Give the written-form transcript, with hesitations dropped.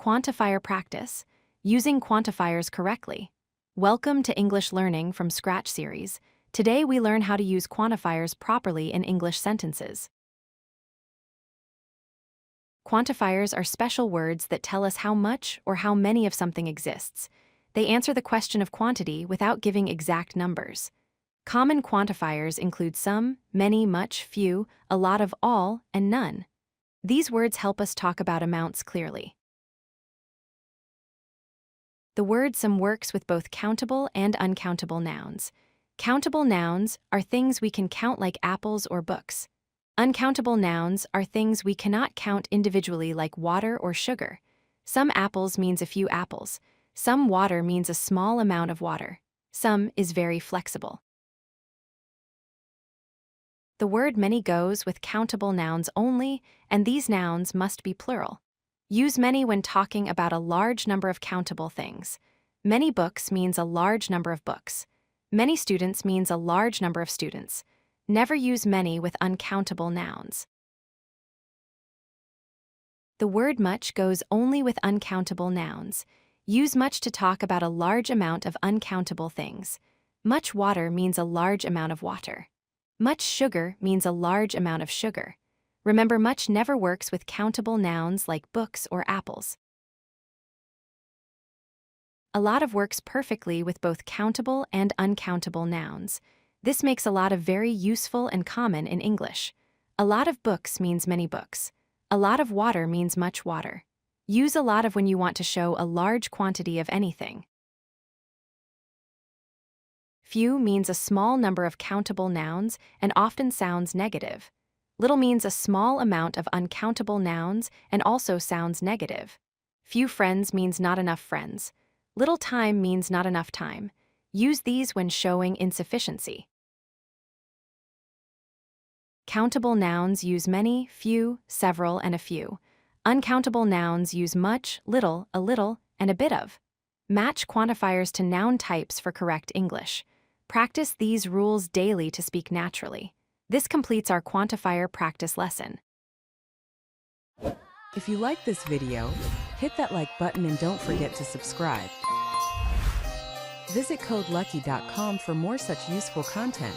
Quantifier Practice, using quantifiers correctly. Welcome to English Learning from Scratch series. Today we learn how to use quantifiers properly in English sentences. Quantifiers are special words that tell us how much or how many of something exists. They answer the question of quantity without giving exact numbers. Common quantifiers include some, many, much, few, a lot of, all, and none. These words help us talk about amounts clearly. The word some works with both countable and uncountable nouns. Countable nouns are things we can count like apples or books. Uncountable nouns are things we cannot count individually like water or sugar. Some apples means a few apples. Some water means a small amount of water. Some is very flexible. The word many goes with countable nouns only, and these nouns must be plural. Use many when talking about a large number of countable things. Many books means a large number of books. Many students means a large number of students. Never use many with uncountable nouns. The word much goes only with uncountable nouns. Use much to talk about a large amount of uncountable things. Much water means a large amount of water. Much sugar means a large amount of sugar. Remember, much never works with countable nouns like books or apples. A lot of works perfectly with both countable and uncountable nouns. This makes a lot of very useful and common in English. A lot of books means many books. A lot of water means much water. Use a lot of when you want to show a large quantity of anything. Few means a small number of countable nouns and often sounds negative. Little means a small amount of uncountable nouns and also sounds negative. Few friends means not enough friends. Little time means not enough time. Use these when showing insufficiency. Countable nouns use many, few, several, and a few. Uncountable nouns use much, little, a little, and a bit of. Match quantifiers to noun types for correct English. Practice these rules daily to speak naturally. This completes our quantifier practice lesson. If you like this video, hit that like button and don't forget to subscribe. Visit codelucky.com for more such useful content.